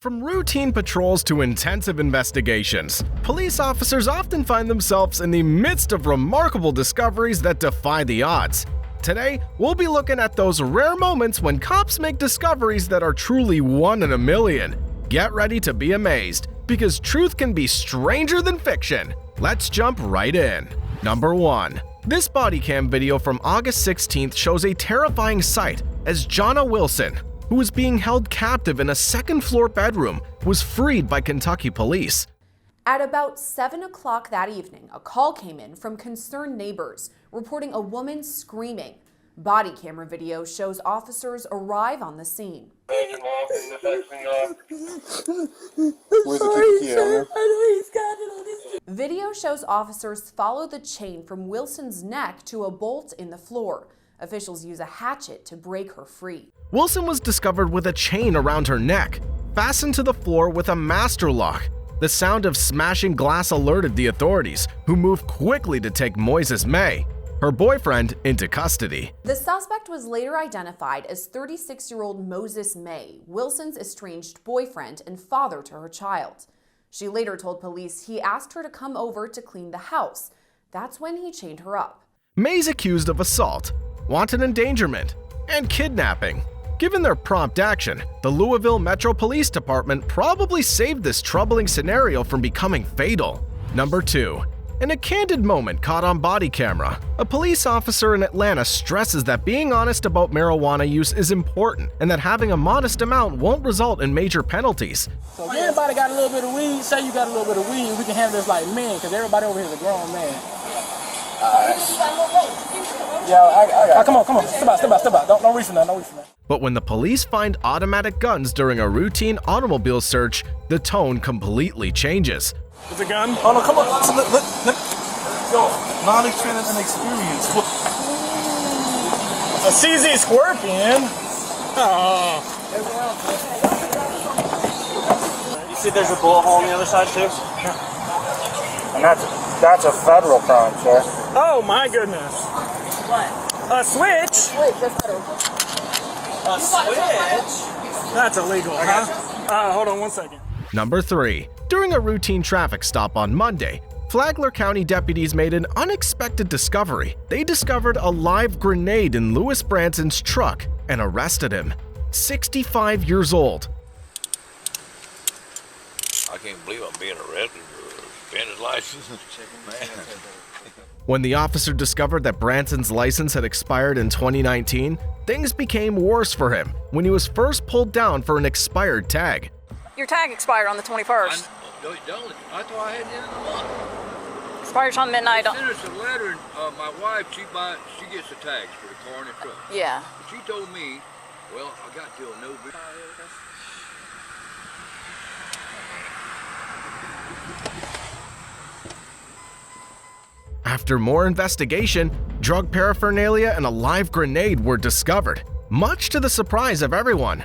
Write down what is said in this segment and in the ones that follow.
From routine patrols to intensive investigations, police officers often find themselves in the midst of remarkable discoveries that defy the odds. Today, we'll be looking at those rare moments when cops make discoveries that are truly one in a million. Get ready to be amazed, because truth can be stranger than fiction. Let's jump right in. Number 1. This body cam video from August 16th shows a terrifying sight as Jonna Wilson, who was being held captive in a second-floor bedroom, was freed by Kentucky police. At about 7 o'clock that evening, a call came in from concerned neighbors reporting a woman screaming. Body camera video shows officers arrive on the scene. Where's the key? Video shows officers follow the chain from Wilson's neck to a bolt in the floor. Officials use a hatchet to break her free. Wilson was discovered with a chain around her neck, fastened to the floor with a master lock. The sound of smashing glass alerted the authorities, who moved quickly to take Moises May, her boyfriend, into custody. The suspect was later identified as 36-year-old Moses May, Wilson's estranged boyfriend and father to her child. She later told police he asked her to come over to clean the house. That's when he chained her up. May's accused of assault, wanton endangerment, and kidnapping. Given their prompt action, the Louisville Metro Police Department probably saved this troubling scenario from becoming fatal. Number 2. In a candid moment caught on body camera, a police officer in Atlanta stresses that being honest about marijuana use is important and that having a modest amount won't result in major penalties. So if everybody got a little bit of weed, say you got a little bit of weed, we can handle this like men, because everybody over here is a grown man. Yeah, come on. Step out. Don't reach for that, But when the police find automatic guns during a routine automobile search, the tone completely changes. It's a gun? Oh no, come on. Let go. Knowledge and experience. A CZ Scorpion? Oh. You see there's a bullet hole on the other side too? And that's a federal crime, sir. Oh my goodness. What? A switch? A switch? That's illegal, huh? Hold on 1 second. Number 3. During a routine traffic stop on Monday, Flagler County deputies made an unexpected discovery. They discovered a live grenade in Louis Branson's truck and arrested him. 65 years old. I can't believe I'm being arrested for suspended license. When the officer discovered that Branson's license had expired in 2019, things became worse for him when he was first pulled down for an expired tag. Your tag expired on the 21st. No, it don't. I thought I had it in the month. Expires on midnight. I sent us a letter, and my wife, she gets the tags for the car and the truck. Yeah. She told me, well, I got till November. After more investigation, drug paraphernalia and a live grenade were discovered, much to the surprise of everyone.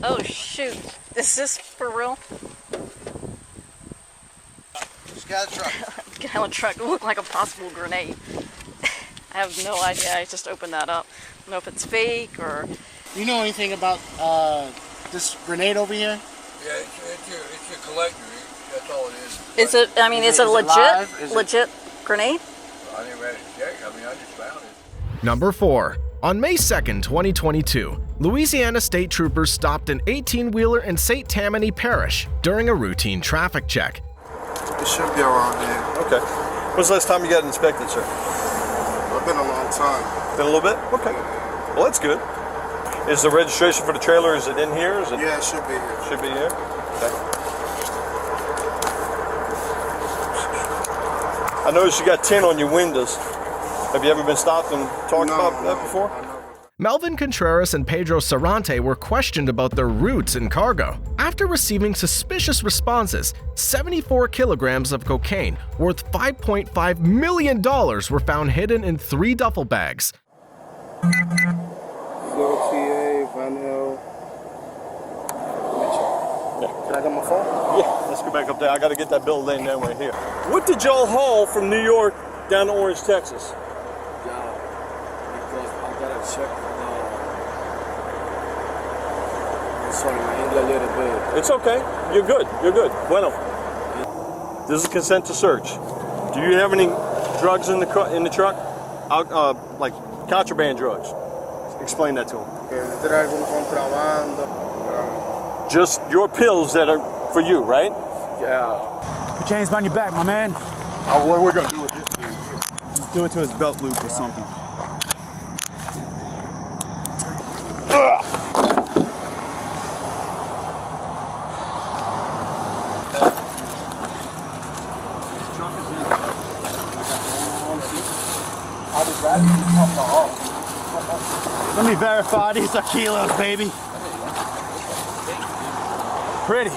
Oh shoot. Is this for real? Just got a truck. Get out of the truck. It looked like a possible grenade. I have no idea. I just opened that up. I don't know if it's fake or... You know anything about this grenade over here? Yeah, it's your collector. That's all it is. Is it, I mean, is it legit grenade? I didn't ready to check. I just found it. Number 4. On May 2nd, 2022, Louisiana state troopers stopped an 18-wheeler in St. Tammany Parish during a routine traffic check. It should be around here. Okay. When's the last time you got inspected, sir? It's been a long time. Been a little bit? Okay. Well, that's good. Is the registration for the trailer, is it in here? Is it? Yeah, it should be here. Should be here? Okay. I noticed you got tint on your windows. Have you ever been stopped and talked about that before? Melvin Contreras and Pedro Sarante were questioned about their routes in cargo. After receiving suspicious responses, 74 kilograms of cocaine worth $5.5 million were found hidden in 3 duffel bags. TA, Van Hill. Can I get my phone? Yeah, let's go back up there. I got to get that bill laying down right here. What did y'all haul from New York down to Orange, Texas? Because I got to check the a little bit. It's okay. You're good. You're good. Bueno. This is consent to search. Do you have any drugs in the truck? Like contraband drugs. Explain that to him. Trago contrabando. Just your pills that are for you, right? Yeah. Put your hands behind your back, my man. What are we gonna do with this dude? Do it to his belt loop or something. Let me verify these are kilos, baby. Pretty.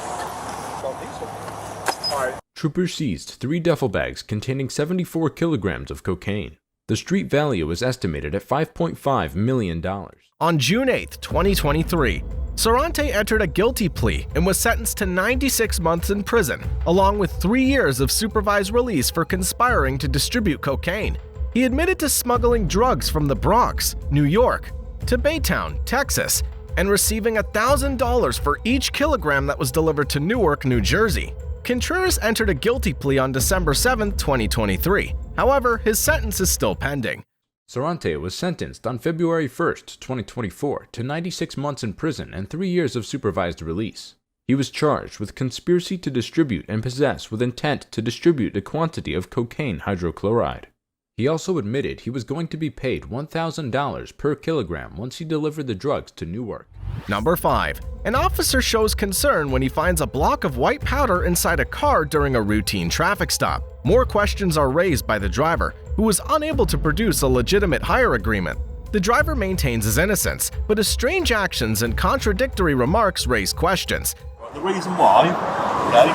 Troopers seized 3 duffel bags containing 74 kilograms of cocaine. The street value was estimated at $5.5 million. On June 8, 2023, Sorante entered a guilty plea and was sentenced to 96 months in prison, along with 3 years of supervised release for conspiring to distribute cocaine. He admitted to smuggling drugs from the Bronx, New York, to Baytown, Texas, and receiving $1,000 for each kilogram that was delivered to Newark, New Jersey. Contreras entered a guilty plea on December 7, 2023. However, his sentence is still pending. Sorante was sentenced on February 1, 2024 to 96 months in prison and 3 years of supervised release. He was charged with conspiracy to distribute and possess with intent to distribute a quantity of cocaine hydrochloride. He also admitted he was going to be paid $1,000 per kilogram once he delivered the drugs to Newark. Number 5. An officer shows concern when he finds a block of white powder inside a car during a routine traffic stop. More questions are raised by the driver, who was unable to produce a legitimate hire agreement. The driver maintains his innocence, but his strange actions and contradictory remarks raise questions. The reason why, okay,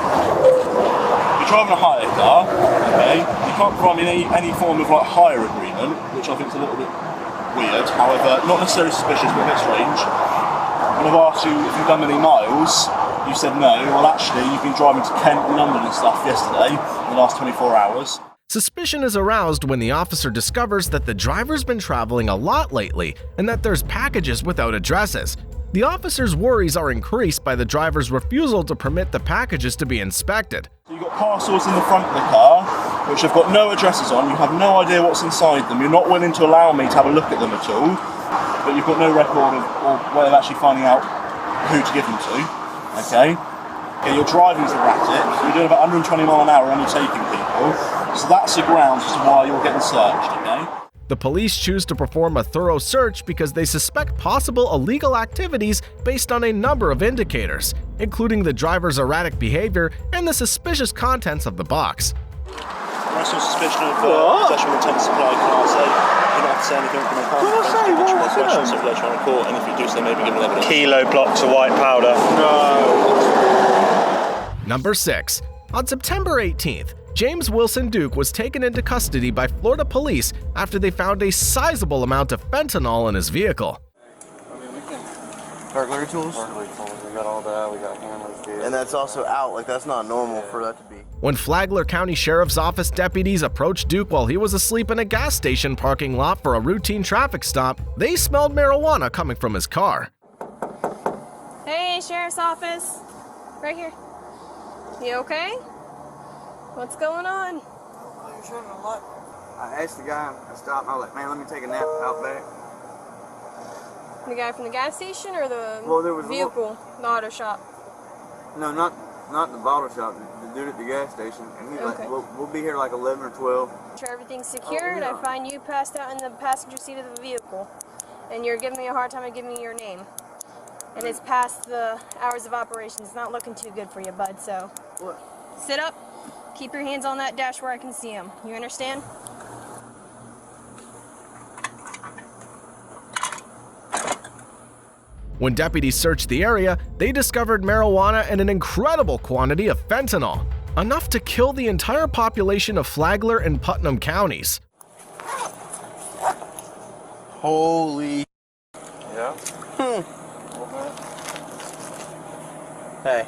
you're driving a hire car, okay, you can't provide me any form of like hire agreement, which I think is a little bit weird, however, not necessarily suspicious, but a bit strange. When I've asked you if you've done many miles, you said no. Well, actually, you've been driving to Kent and London and stuff yesterday, in the last 24 hours. Suspicion is aroused when the officer discovers that the driver's been traveling a lot lately and that there's packages without addresses. The officer's worries are increased by the driver's refusal to permit the packages to be inspected. So you've got parcels in the front of the car, which have got no addresses on. You have no idea what's inside them. You're not willing to allow me to have a look at them at all. But you've got no record of or way of actually finding out who to give them to. Okay? Your driving's erratic. You're doing about 120 miles an hour undertaking people. So that's the grounds as to why you're getting searched, okay? The police choose to perform a thorough search because they suspect possible illegal activities based on a number of indicators, including the driver's erratic behavior and the suspicious contents of the box. Arrest on suspicion of possession of intent to supply, can I say? You don't have to say anything from the questions of later on in court, and if you do so, maybe give an evidence. Kilo blocks of white powder. No. Number 6. On September 18th, James Wilson Duke was taken into custody by Florida police after they found a sizable amount of fentanyl in his vehicle. Burglary tools? Burglary tools. We got all that. We got hammers, dude. And that's also out. Like, that's not normal for that to be. When Flagler County Sheriff's Office deputies approached Duke while he was asleep in a gas station parking lot for a routine traffic stop, they smelled marijuana coming from his car. Hey, Sheriff's Office. Right here. You okay? What's going on? You're shooting a lot. I asked the guy, I stopped, and I was like, man, let me take a nap out back. The guy from the gas station or the there was vehicle, the auto shop? No, not the bottle shop, the dude at the gas station. And he's Okay. like, we'll be here like 11 or 12. Sure everything's secured. yeah. I find you passed out in the passenger seat of the vehicle. And you're giving me a hard time to give me your name. And it's past the hours of operation. It's not looking too good for you, bud, so. What? Sit up. Keep your hands on that dash where I can see them. You understand? When deputies searched the area, they discovered marijuana and an incredible quantity of fentanyl, enough to kill the entire population of Flagler and Putnam counties. Holy. Yeah? Hey.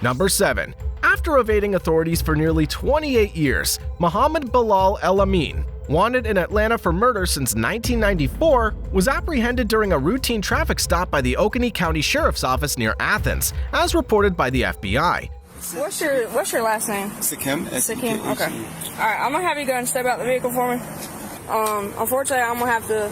Number 7. After evading authorities for nearly 28 years, Mohammed Bilal El Amin, wanted in Atlanta for murder since 1994, was apprehended during a routine traffic stop by the Oconee County Sheriff's Office near Athens, as reported by the FBI. What's your last name? Sakim. Sakim. Okay. All right, I'm gonna have you go and step out the vehicle for me. Unfortunately, I'm gonna have to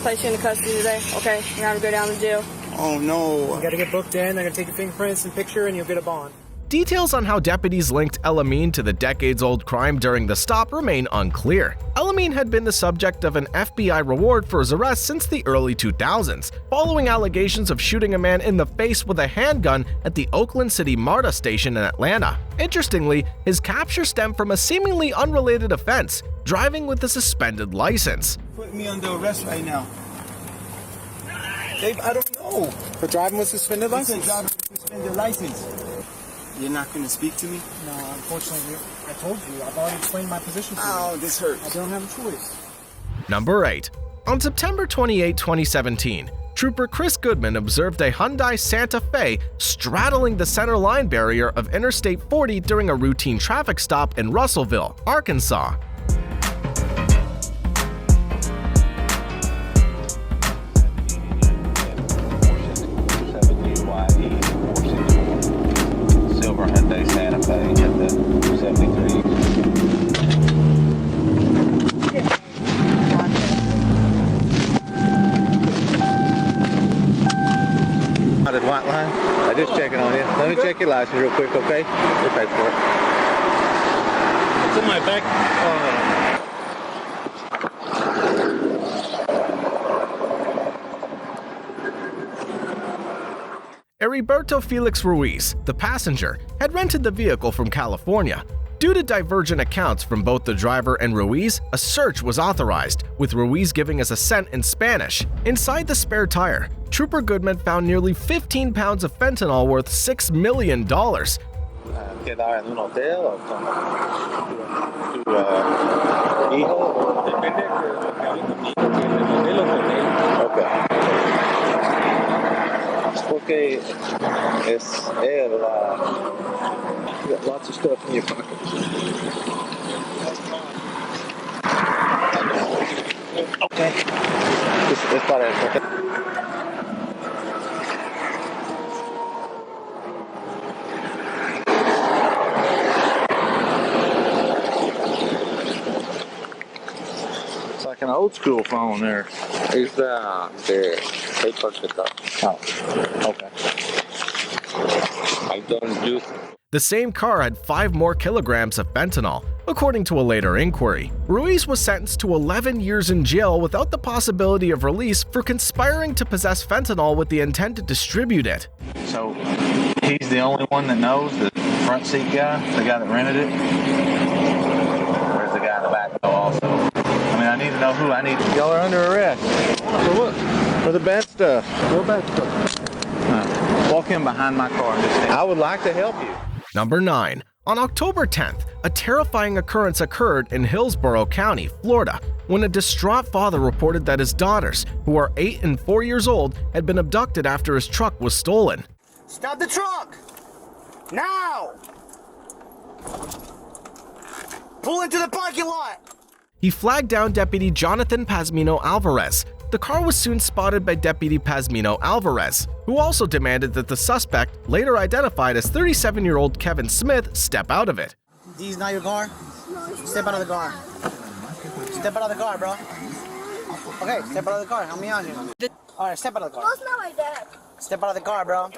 place you into custody today. Okay, you're gonna have to go down to jail. Oh no! You gotta get booked in. They're gonna take your fingerprints and picture, and you'll get a bond. Details on how deputies linked El-Amin to the decades-old crime during the stop remain unclear. El-Amin had been the subject of an FBI reward for his arrest since the early 2000s, following allegations of shooting a man in the face with a handgun at the Oakland City MARTA station in Atlanta. Interestingly, his capture stemmed from a seemingly unrelated offense, driving with a suspended license. Put me under arrest right now. Dave, I don't know. For driving with suspended license? Driving with suspended license. You're not going to speak to me? No, unfortunately, I told you. I've already explained my position to you. Oh, this hurts. I don't have a choice. Number 8. On September 28, 2017, Trooper Chris Goodman observed a Hyundai Santa Fe straddling the center line barrier of Interstate 40 during a routine traffic stop in Russellville, Arkansas. Hyundai Santa Fe at the 73. White line. I just checking on you. Let me check your license real quick, okay? You'll pay for it. It's in my back. Heriberto Felix Ruiz, the passenger, had rented the vehicle from California. Due to divergent accounts from both the driver and Ruiz, a search was authorized, with Ruiz giving his assent in Spanish. Inside the spare tire, Trooper Goodman found nearly 15 pounds of fentanyl worth $6 million. ¿Quedar en un hotel o con tu hijo? Depende de lo que hable conmigo, que en el hotel o con él. Okay. Porque es él, you got lots of stuff in your pocket. Okay. Es para eso, okay? It's like an old school phone there. Is the paper pickup? Oh, okay. I don't use it. The same car had 5 more kilograms of fentanyl, according to a later inquiry. Ruiz was sentenced to 11 years in jail without the possibility of release for conspiring to possess fentanyl with the intent to distribute it. So he's the only one that knows, the front seat guy, the guy that rented it? Where's the guy in the back though also? I mean, I need to know who I need. Y'all are under arrest. For what? For the bad stuff. What bad stuff? Walk in behind my car and just say, I would like to help you. Number 9. On October 10th, a terrifying occurrence occurred in Hillsborough County, Florida, when a distraught father reported that his daughters, who are 8 and 4 years old, had been abducted after his truck was stolen. Stop the truck! Now! Pull into the parking lot! He flagged down Deputy Jonathan Pazmino Alvarez. The car was soon spotted by Deputy Pazmino Alvarez, who also demanded that the suspect, later identified as 37-year-old Kevin Smith, step out of it. These not your car? Step out of the car. Step out of the car, bro. Okay, step out of the car. Help me out here. All right, step out of the car. That's not my dad. Step out of the car, bro.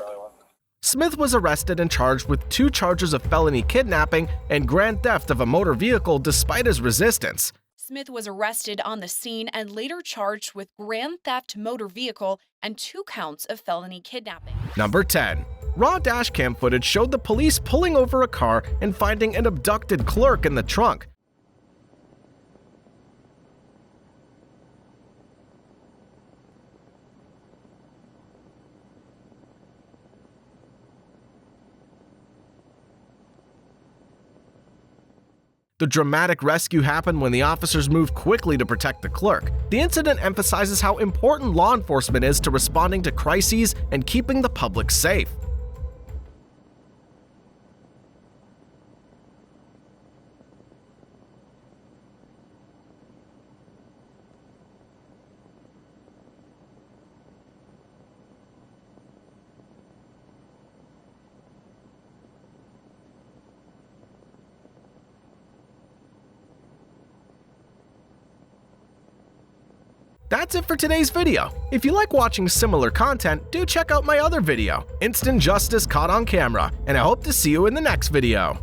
Smith was arrested and charged with 2 charges of felony kidnapping and grand theft of a motor vehicle despite his resistance. Smith was arrested on the scene and later charged with grand theft motor vehicle and 2 counts of felony kidnapping. Number 10. Raw dashcam footage showed the police pulling over a car and finding an abducted clerk in the trunk. The dramatic rescue happened when the officers moved quickly to protect the clerk. The incident emphasizes how important law enforcement is to responding to crises and keeping the public safe. That's it for today's video. If you like watching similar content, do check out my other video, Instant Justice Caught on Camera, and I hope to see you in the next video.